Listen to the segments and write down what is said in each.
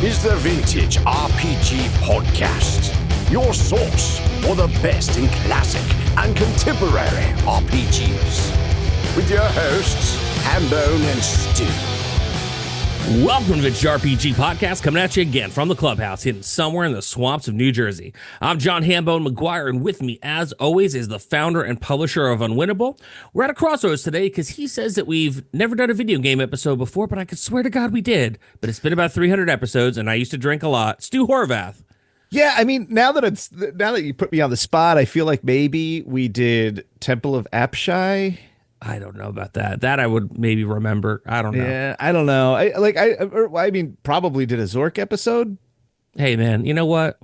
is the Vintage RPG Podcast, your source for the best in classic and contemporary RPGs. With your hosts, Hambone and Stu. Welcome to the RPG Podcast, coming at you again from the clubhouse, hidden somewhere in the swamps of New Jersey. I'm John Hambone McGuire, and with me, as always, is the founder and publisher of Unwinnable. We're at a crossroads today because he says that we've never done a video game episode before, but I could swear to God we did. But it's been about 300 episodes, and I used to drink a lot. Stu Horvath. Yeah, I mean, now that you put me on the spot, I feel like maybe we did Temple of Apshai. I don't know about that. That I would maybe remember. I don't know. Yeah, I don't know. I mean, probably did a Zork episode. Hey, man, you know what?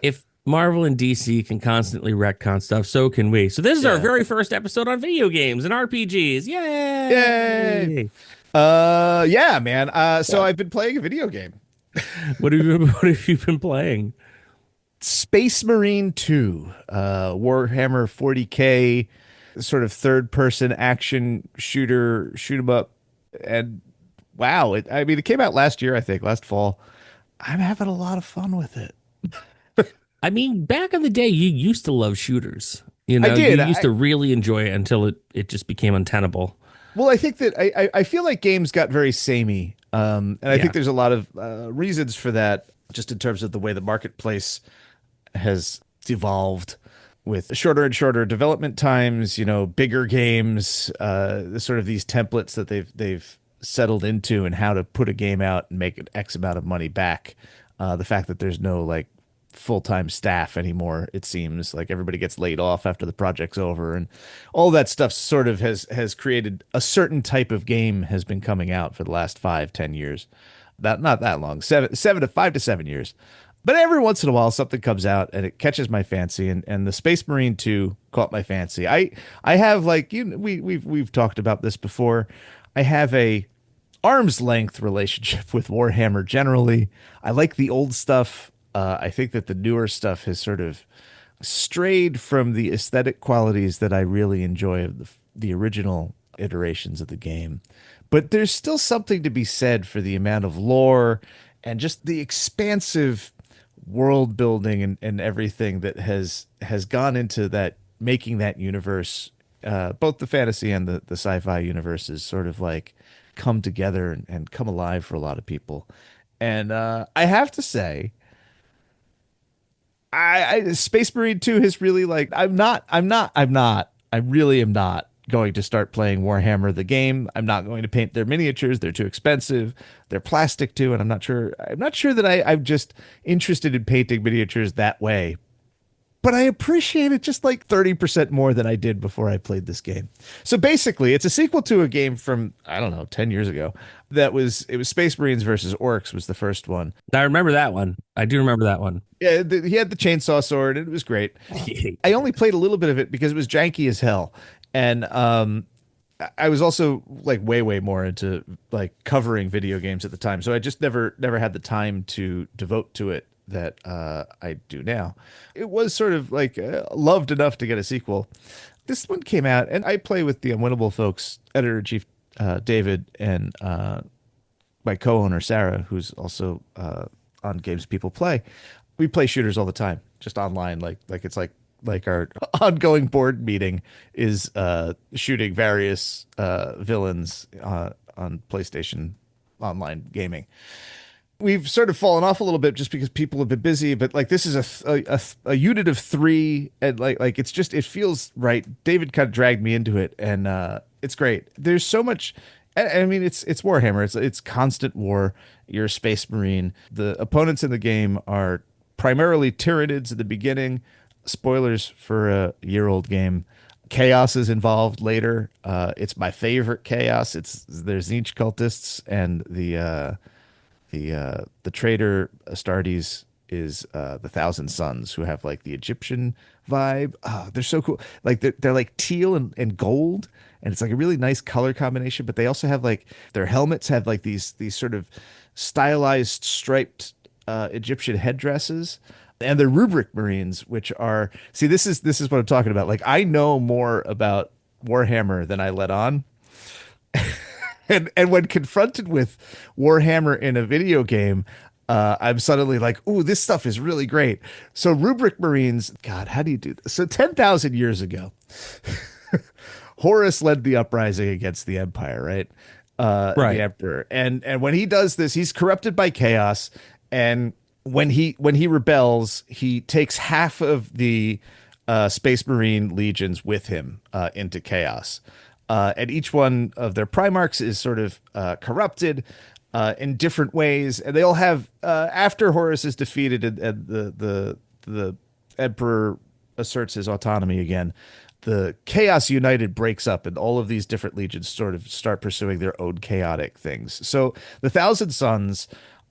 If Marvel and DC can constantly retcon stuff, so can we. So this is our very first episode on video games and RPGs. Yay! Yeah, man. So I've been playing a video game. What have you been playing? Space Marine 2, Warhammer 40K, sort of third-person action shooter, shoot 'em up, and wow! It came out last year, I think, last fall. I'm having a lot of fun with it. I mean, back in the day, you used to love shooters. You know, I did. You used to really enjoy it until it just became untenable. Well, I think that I feel like games got very samey, and I think there's a lot of reasons for that, just in terms of the way the marketplace has evolved, with shorter and shorter development times, you know, bigger games, sort of these templates that they've settled into, and how to put a game out and make an X amount of money back. The fact that there's no like full-time staff anymore, it seems like everybody gets laid off after the project's over, and all that stuff sort of has created a certain type of game has been coming out for the last 5-10 years. Not that long, 5 to 7 years. But every once in a while, something comes out and it catches my fancy, and the Space Marine 2 caught my fancy. I have, like, we've talked about this before. I have a arm's length relationship with Warhammer generally. I like the old stuff. I think that the newer stuff has sort of strayed from the aesthetic qualities that I really enjoy of the original iterations of the game. But there's still something to be said for the amount of lore and just the expansive world building and everything that has gone into that, making that universe, both the fantasy and the sci-fi universes, sort of like come together and come alive for a lot of people. And I have to say, I Space Marine 2 has really, like, I really am not going to start playing Warhammer the game. I'm not going to paint their miniatures. They're too expensive. They're plastic too, and I'm not sure that I'm just interested in painting miniatures that way. But I appreciate it just like 30% more than I did before I played this game. So basically, it's a sequel to a game from, I don't know, 10 years ago. It was Space Marines versus Orcs was the first one. I remember that one. I do remember that one. Yeah, he had the chainsaw sword, and it was great. I only played a little bit of it because it was janky as hell. And I was also like way more into like covering video games at the time. So I just never had the time to devote to it that I do now. It was sort of like loved enough to get a sequel. This one came out, and I play with the Unwinnable folks, editor-in-chief David, and my co-owner Sarah, who's also on Games People Play. We play shooters all the time, just online. Like it's like our ongoing board meeting is shooting various villains on PlayStation online gaming. We've sort of fallen off a little bit just because people have been busy, but like this is a unit of 3, and like it feels right. David kind of dragged me into it, and it's great. There's so much. I mean, it's Warhammer. It's constant war. You're a Space Marine. The opponents in the game are primarily Tyranids at the beginning. Spoilers for a year-old game. Chaos is involved later. It's my favorite chaos. There's Tzeentch cultists, and the traitor Astartes is the Thousand Sons, who have like the Egyptian vibe. Oh, they're so cool. Like they're like teal and gold, and it's like a really nice color combination. But they also have like their helmets have like these sort of stylized striped Egyptian headdresses. And they're rubric Marines, which are, see, this is what I'm talking about. Like, I know more about Warhammer than I let on. And when confronted with Warhammer in a video game, I'm suddenly like, ooh, this stuff is really great. So rubric marines, God, how do you do this? So 10,000 years ago, Horus led the uprising against the Empire, right? The Right. Emperor. And when he does this, he's corrupted by chaos. And when he rebels, he takes half of the Space Marine legions with him into chaos. And each one of their primarchs is sort of corrupted in different ways, and they all have after Horus is defeated and the Emperor asserts his autonomy again. The Chaos United breaks up, and all of these different legions sort of start pursuing their own chaotic things. So the Thousand Sons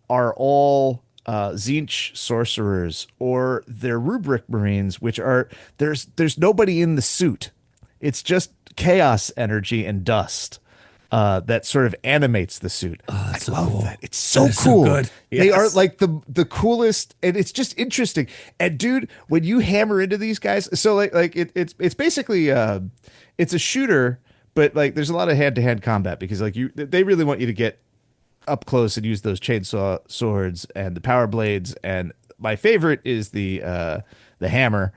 are all Tzeentch sorcerers, or they're rubric marines, which are there's nobody in the suit. It's just chaos energy and dust that sort of animates the suit. Oh, I so love cool. that. It's so That is so cool. good. They are Yes. like the coolest, and it's just interesting. And dude, when you hammer into these guys, so it's basically it's a shooter, but like there's a lot of hand to hand combat because like they really want you to get up close and use those chainsaw swords and the power blades. And my favorite is the hammer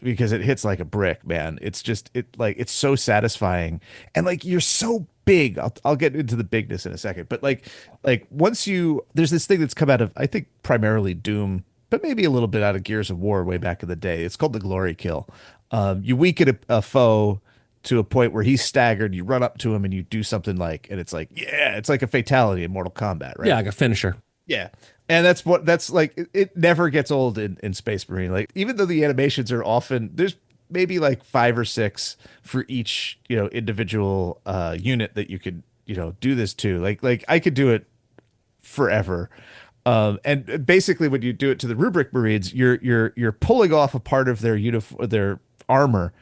because it hits like a brick, man. It's just it's so satisfying, and like you're so big. I'll get into the bigness in a second, but like once there's this thing that's come out of I think primarily Doom, but maybe a little bit out of Gears of War way back in the day. It's called the glory kill. You weaken a foe to a point where he's staggered, you run up to him and you do something and it's like, yeah, it's like a fatality in Mortal Kombat, right? Yeah, like a finisher. Yeah. And that's like, it never gets old in Space Marine. Like, even though the animations are often, there's maybe like 5 or 6 for each, individual unit that you could, do this to. Like I could do it forever. And basically when you do it to the rubric marines, you're pulling off a part of their armor,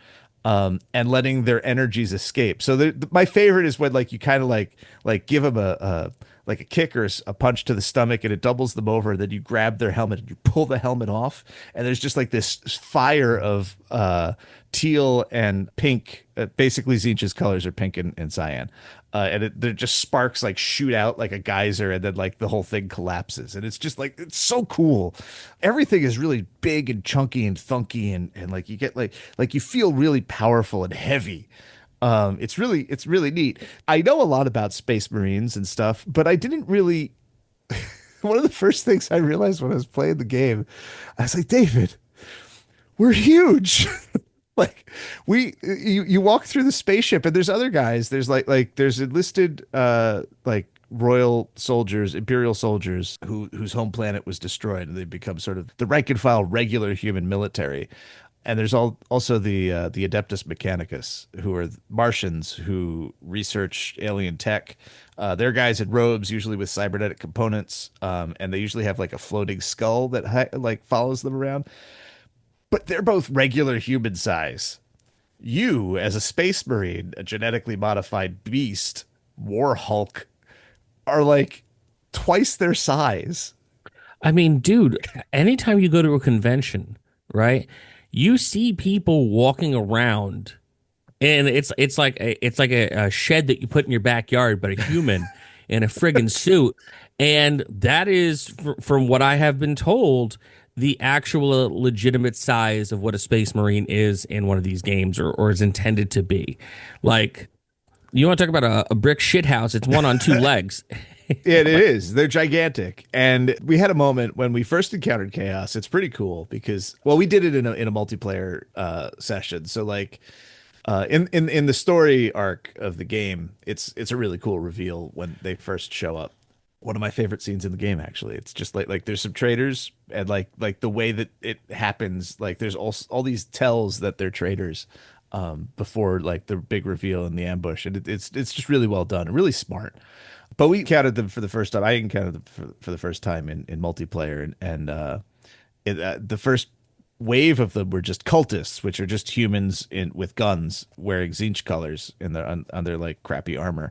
and letting their energies escape. So my favorite is when like you kind of like give them a like a kick or a punch to the stomach and it doubles them over. Then you grab their helmet and you pull the helmet off, and there's just like this fire of teal and pink. Basically, Tzeentch's colors are pink and cyan. And there just sparks like shoot out like a geyser, and then like the whole thing collapses, and it's just like it's so cool. Everything is really big and chunky and thunky, and like you get like you feel really powerful and heavy. It's really neat. I know a lot about Space Marines and stuff, but I didn't really. One of the first things I realized when I was playing the game, I was like, David, we're huge. Like you walk through the spaceship and there's other guys. There's like there's enlisted like royal soldiers, imperial soldiers whose home planet was destroyed, and they become sort of the rank and file regular human military. And there's also the Adeptus Mechanicus, who are Martians who research alien tech. They're guys in robes, usually with cybernetic components, and they usually have like a floating skull that like follows them around. But they're both regular human size. You, as a Space Marine, a genetically modified beast, War Hulk, are like twice their size. I mean, dude, anytime you go to a convention, right, you see people walking around, and it's like a shed that you put in your backyard, but a human in a friggin' suit, and that is, from what I have been told, the actual legitimate size of what a Space Marine is in one of these games, or is intended to be. Like, you want to talk about a brick shithouse? It's one on 2 legs. It is. They're gigantic. And we had a moment when we first encountered chaos. It's pretty cool because, well, we did it in a multiplayer session. So like in the story arc of the game, it's a really cool reveal when they first show up. One of my favorite scenes in the game, actually. It's just like there's some traitors, and like the way that it happens, like there's all these tells that they're traitors before like the big reveal in the ambush, and it's just really well done and really smart. But we encountered them for the first time. I encountered them for the first time in multiplayer, and the first wave of them were just cultists, which are just humans with guns wearing Tzeentch colors in their on their like crappy armor.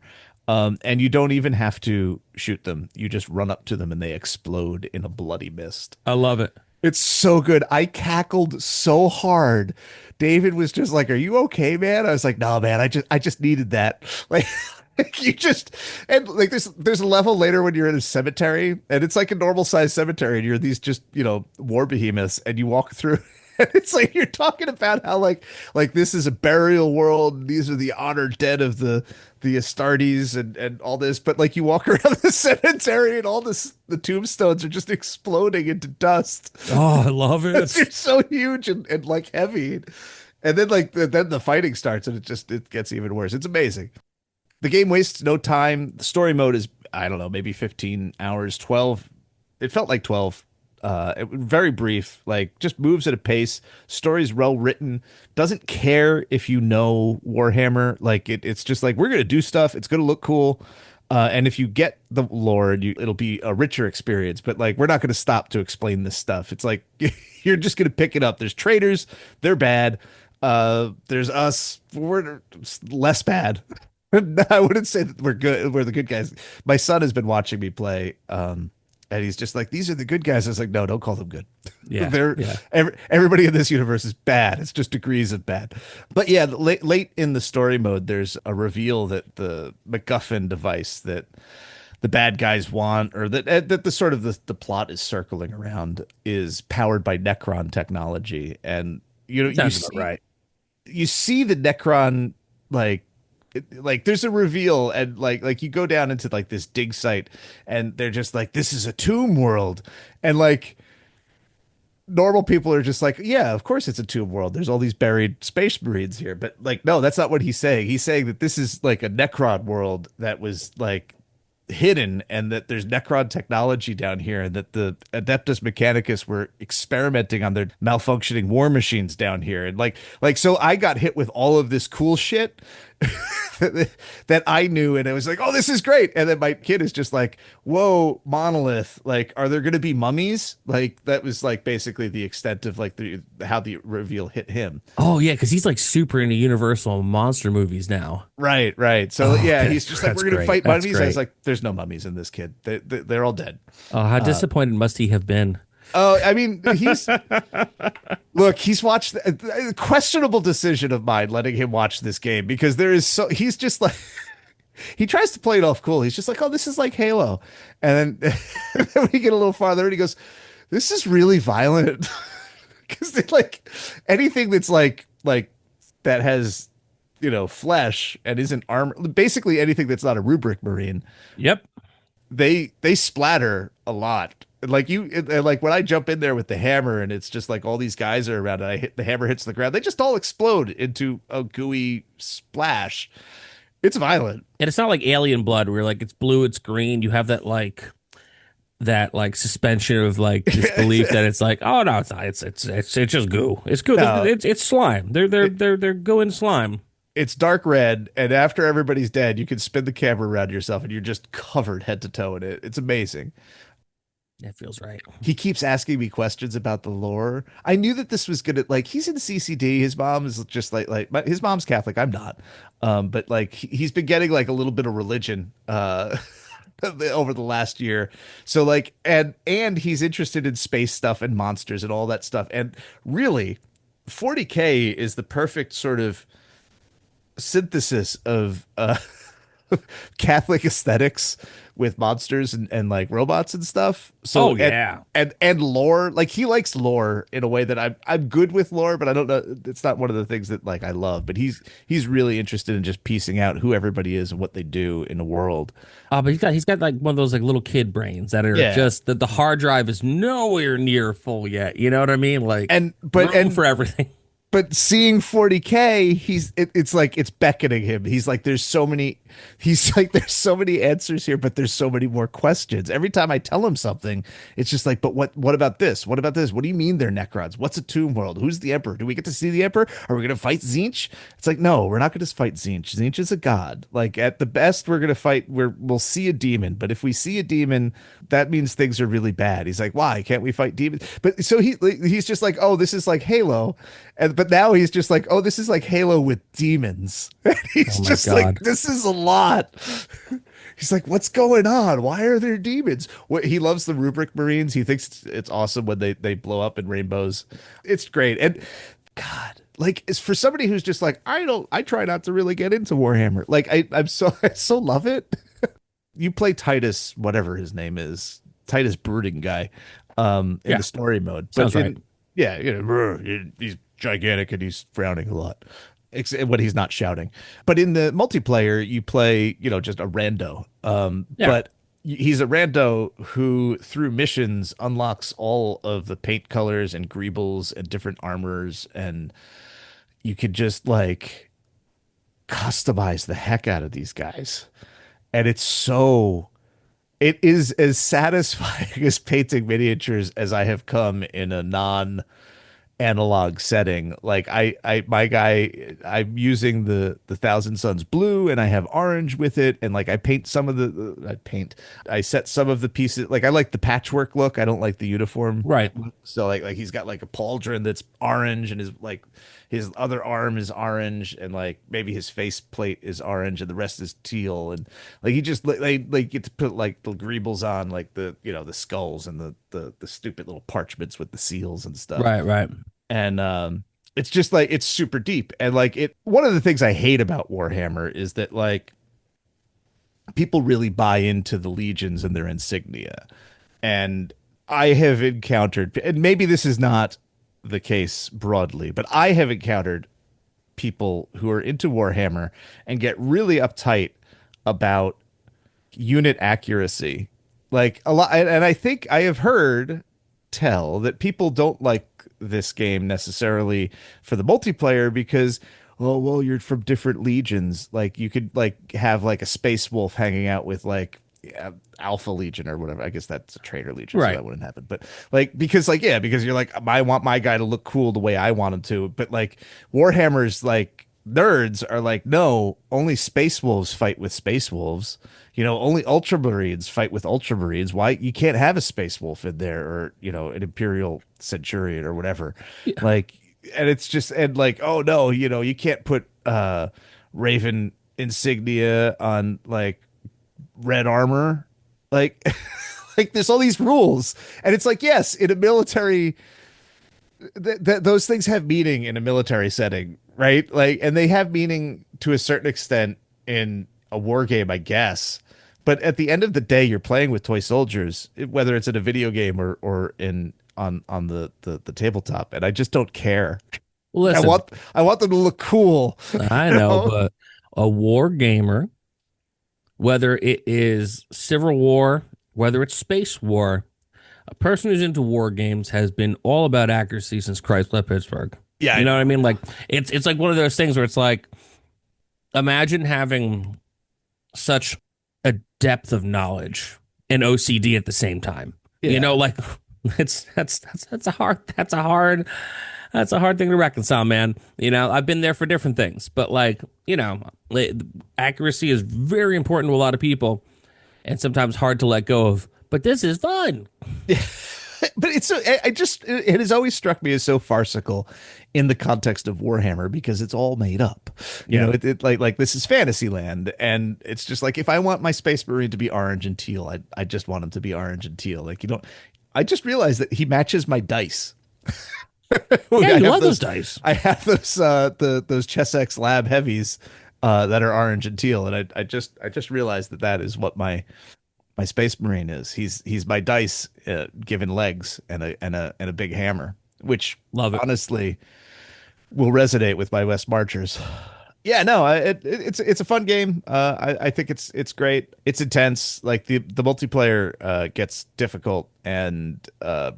And you don't even have to shoot them. You just run up to them and they explode in a bloody mist. I love it. It's so good. I cackled so hard. David was just like, "Are you okay, man?" I was like, "No, man. I just needed that." Like, You just and like there's a level later when you're in a cemetery and it's like a normal sized cemetery and you're these just war behemoths and you walk through and it's like you're talking about how like this is a burial world, these are the honored dead of the Astartes and all this, but like you walk around the cemetery and all the tombstones are just exploding into dust. Oh, I love it. It's so huge and like heavy. And then then the fighting starts and it gets even worse. It's amazing. The game wastes no time. The story mode is, I don't know, maybe 15 hours, 12. It felt like 12. Very brief, like just moves at a pace. Story's well written. Doesn't care if you know Warhammer. Like it's just like, we're going to do stuff. It's going to look cool. And if you get the lore, it'll be a richer experience. But like, we're not going to stop to explain this stuff. It's like, you're just going to pick it up. There's traitors. They're bad. There's us. We're less bad. I wouldn't say that we're good. We're the good guys. My son has been watching me play, and he's just like, "These are the good guys." I was like, "No, don't call them good. Yeah, everybody in this universe is bad. It's just degrees of bad." But yeah, late in the story mode, there's a reveal that the MacGuffin device that the bad guys want, or that the sort of the plot is circling around, is powered by Necron technology, and you see the Necron like there's a reveal and like you go down into like this dig site and they're just like, this is a tomb world, and like normal people are just like, yeah, of course it's a tomb world, there's all these buried space marines here. But like, no, that's not what he's saying. He's saying that this is like a Necron world that was like hidden, and that there's Necron technology down here, and that the Adeptus Mechanicus were experimenting on their malfunctioning war machines down here. And like so I got hit with all of this cool shit that I knew, and it was like, oh, this is great. And then my kid is just like, whoa, Monolith, like, are there going to be mummies? Like, that was like basically the extent of like how the reveal hit him. Oh yeah, because he's like super into Universal monster movies now. Right. So yeah, okay. he's just like, we're going to fight mummies. I was like, there's no mummies in this, kid. They're all dead. Oh, how disappointed must he have been? Oh, I mean, he's watched a questionable decision of mine letting him watch this game, because he's just like, he tries to play it off cool. He's just like, oh, this is like Halo. And then, then we get a little farther and he goes, this is really violent. Because like anything that's like that has, flesh and isn't armor, basically anything that's not a rubric marine. Yep. They splatter a lot. Like like when I jump in there with the hammer and it's just like all these guys are around and the hammer hits the ground, they just all explode into a gooey splash. It's violent. And it's not like Alien Blood where like it's blue, it's green. You have that like suspension of like disbelief that it's like, oh no, it's not. It's just goo. It's goo. No. It's slime. They're gooing slime. It's dark red, and after everybody's dead, you can spin the camera around yourself and you're just covered head to toe in it. It's amazing. That feels right. He keeps asking me questions about the lore. I knew that this was gonna, like, he's in CCD. His mom is just his mom's Catholic. I'm not. But like he's been getting like a little bit of religion over the last year. So like, and he's interested in space stuff and monsters and all that stuff. And really, 40K is the perfect sort of synthesis of Catholic aesthetics with monsters and like robots and stuff. So and lore. Like, he likes lore in a way that I'm good with lore, but I don't know. It's not one of the things that like I love. But he's really interested in just piecing out who everybody is and what they do in the world. Oh, but he's got like one of those like little kid brains that are just that the hard drive is nowhere near full yet. You know what I mean? Like, room for everything. But seeing 40K, it's like it's beckoning him. He's like, there's so many answers here, but there's so many more questions. Every time I tell him something, it's just like, but what about this? What about this? What do you mean they're Necrons? What's a tomb world? Who's the Emperor? Do we get to see the Emperor? Are we going to fight Tzeentch? It's like, no, we're not going to fight Tzeentch. Tzeentch is a god. Like, at the best, we're going to fight, we'll see a demon. But if we see a demon, that means things are really bad. He's like, why can't we fight demons? But so he's just like, oh, this is like Halo. But now he's just like, oh, this is like Halo with demons. And he's just like, this is a lot. He's like, what's going on? Why are there demons? He loves the rubric marines. He thinks it's awesome when they blow up in rainbows. It's great. And God, like it's for somebody who's just like, I try not to really get into Warhammer. Like I so love it. You play Titus, whatever his name is, Titus Brooding guy, in the story mode. Sounds right. Yeah, he's gigantic and he's frowning a lot when he's not shouting. But in the multiplayer, you play, just a rando. But he's a rando who, through missions, unlocks all of the paint colors and greebles and different armors, and you could just like customize the heck out of these guys. And it is as satisfying as painting miniatures as I have come in a non-analog setting. Like I'm using the Thousand Suns blue, and I have orange with it, and like I set some of the pieces. Like I like the patchwork look. I don't like the uniform. Right. So like he's got like a pauldron that's orange, and his other arm is orange, and like maybe his face plate is orange and the rest is teal, and like he just like get to put like the greebles on, like the skulls and the stupid little parchments with the seals and stuff. Right. And it's just like it's super deep. And like one of the things I hate about Warhammer is that like people really buy into the legions and their insignia. And I have encountered, and maybe this is not the case broadly, but I have encountered people who are into Warhammer and get really uptight about unit accuracy, like a lot. And I think I have heard tell that people don't like this game necessarily for the multiplayer because, oh well, you're from different legions. Like you could like have like a space wolf hanging out with like Alpha Legion or whatever. I guess that's a traitor legion, right? So that wouldn't happen. But like because you're like, I want my guy to look cool the way I want him to. But like Warhammer's like nerds are like, no, only space wolves fight with space wolves. Only ultramarines fight with ultramarines. Why you can't have a space wolf in there, or an Imperial Centurion or whatever. Yeah. Like, and it's just, and like, oh no, you can't put Raven insignia on like red armor. Like like there's all these rules, and it's like, yes, in a military those things have meaning in a military setting, right? Like, and they have meaning to a certain extent in a war game, I guess. But at the end of the day, you're playing with toy soldiers, whether it's in a video game or on the tabletop, and I just don't care. Listen, I want them to look cool. I know, but a war gamer, whether it is Civil War, whether it's Space War, a person who's into war games has been all about accuracy since Christ left Pittsburgh. Yeah, you know what I mean? Like it's like one of those things where it's like, imagine having such a depth of knowledge and OCD at the same time. Yeah. Like that's a hard thing to reconcile, man. I've been there for different things, but like, accuracy is very important to a lot of people and sometimes hard to let go of, but this is fun. But it has always struck me as so farcical in the context of Warhammer because it's all made up. It like this is Fantasyland, and it's just like, if I want my Space Marine to be orange and teal, I just want him to be orange and teal. Like, I just realized that he matches my dice. Yeah, you love those dice. I have those those Chessex Lab heavies that are orange and teal, and I just realized that is what my Space Marine is. He's my dice given legs and a big hammer, which love it. Honestly will resonate with my West Marchers. Yeah, no, it's a fun game. I think it's great. It's intense. Like the multiplayer gets difficult and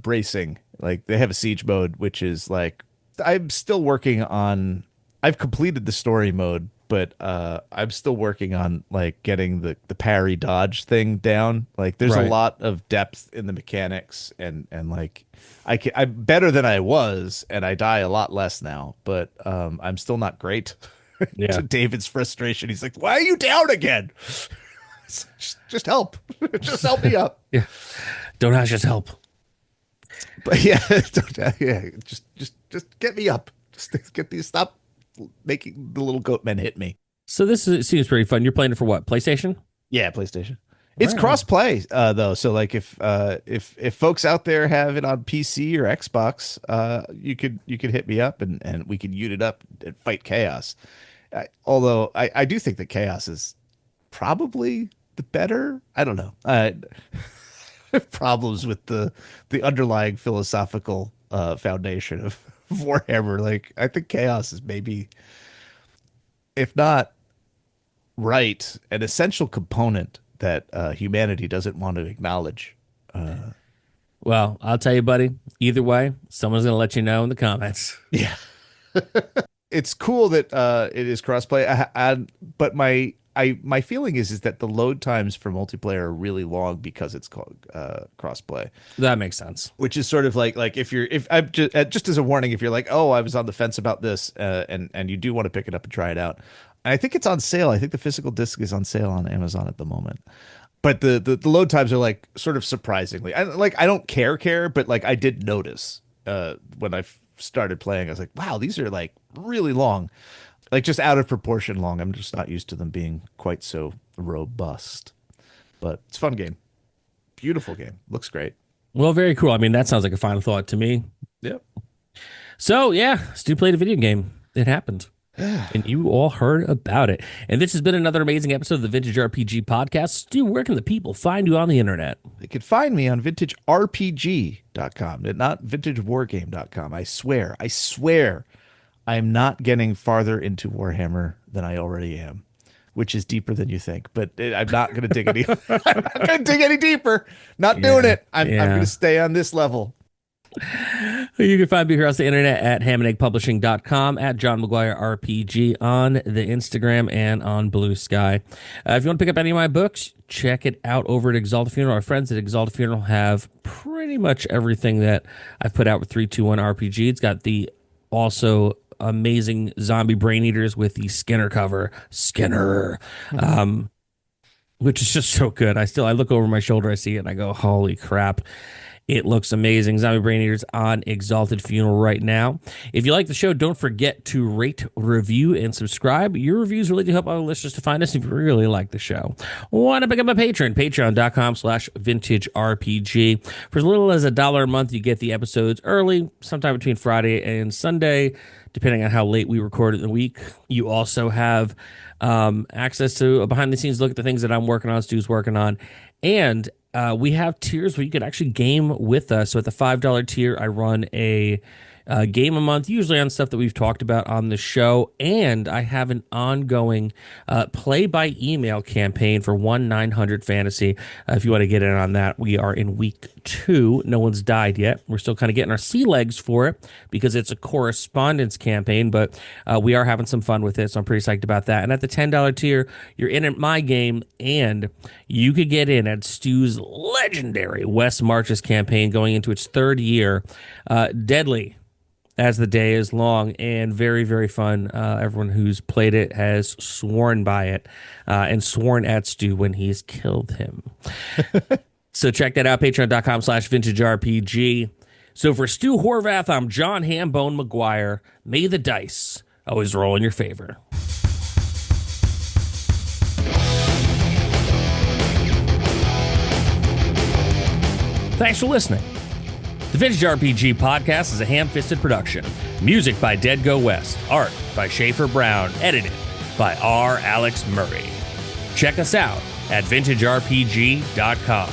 bracing. Like they have a siege mode, which is like, I'm still working on. I've completed the story mode, but I'm still working on like getting the parry dodge thing down. Like there's a lot of depth in the mechanics, and like I'm better than I was, and I die a lot less now, but I'm still not great. Yeah. To David's frustration, he's like, "Why are you down again? Just help, just help me up." Yeah, don't ask, just help. But yeah, just get me up. Just get these. Stop making the little goat men hit me. So seems pretty fun. You're playing it for what? PlayStation? Yeah, PlayStation. It's cross-play, though. So, like, if folks out there have it on PC or Xbox, you could hit me up and we could unit up and fight Chaos. Although I do think that Chaos is probably the better. I don't know. Problems with the underlying philosophical foundation of Warhammer. Like, I think Chaos is maybe, if not right, an essential component that humanity doesn't want to acknowledge. Well, I'll tell you, buddy, either way, someone's going to let you know in the comments. Yeah. It's cool that it is crossplay. But my feeling is that the load times for multiplayer are really long because it's called crossplay. That makes sense. Which is sort of like if I'm just as a warning, if you're like, oh, I was on the fence about this, and you do want to pick it up and try it out. And I think it's on sale. I think the physical disc is on sale on Amazon at the moment. But the load times are like sort of surprisingly. I don't care, but like I did notice when I started playing, I was like, wow, these are like really long. Like just out of proportion long. I'm just not used to them being quite so robust. But it's a fun game. Beautiful game. Looks great. Well, very cool. I mean, that sounds like a final thought to me. Yep. So, yeah, Stu played a video game. It happened. And you all heard about it. And this has been another amazing episode of the Vintage RPG Podcast. Stu, where can the people find you on the internet? They can find me on vintagerpg.com, not vintagewargame.com. I swear, I am not getting farther into Warhammer than I already am, which is deeper than you think. But I'm not going to dig any. I'm not going to dig any deeper. Not doing it. I'm going to stay on this level. You can find me across the internet at hamandeggpublishing.com, at John McGuire RPG on the Instagram and on Blue Sky. If you want to pick up any of my books, check it out over at Exalted Funeral. Our friends at Exalted Funeral have pretty much everything that I've put out with 321 RPG. It's got the also amazing zombie brain eaters with the Skinner cover, which is just so good. I look over my shoulder, I see it, and I go, holy crap. It looks amazing. Zombie Brain Eaters on Exalted Funeral right now. If you like the show, don't forget to rate, review, and subscribe. Your reviews really do help other listeners to find us if you really like the show. Want to become a patron? Patreon.com/vintagerpg. For as little as $1 a month, you get the episodes early, sometime between Friday and Sunday, depending on how late we record in the week. You also have access to a behind-the-scenes look at the things that I'm working on, Stu's working on, and we have tiers where you could actually game with us. So at the $5 tier, I run a game a month, usually on stuff that we've talked about on the show. And I have an ongoing play-by-email campaign for 1-900 Fantasy. If you want to get in on that, we are in week 2. No one's died yet. We're still kind of getting our sea legs for it because it's a correspondence campaign, but we are having some fun with it, so I'm pretty psyched about that. And at the $10 tier, you're in at my game, and you could get in at Stu's legendary West Marches campaign going into its 3rd year. Deadly as the day is long, and very, very fun. Everyone who's played it has sworn by it and sworn at Stu when he's killed him. So check that out, patreon.com/vintagerpg. So for Stu Horvath, I'm John Hambone McGuire. May the dice always roll in your favor. Thanks for listening. The Vintage RPG Podcast is a ham-fisted production. Music by Dead Go West. Art by Schaefer Brown. Edited by R. Alex Murray. Check us out at vintagerpg.com.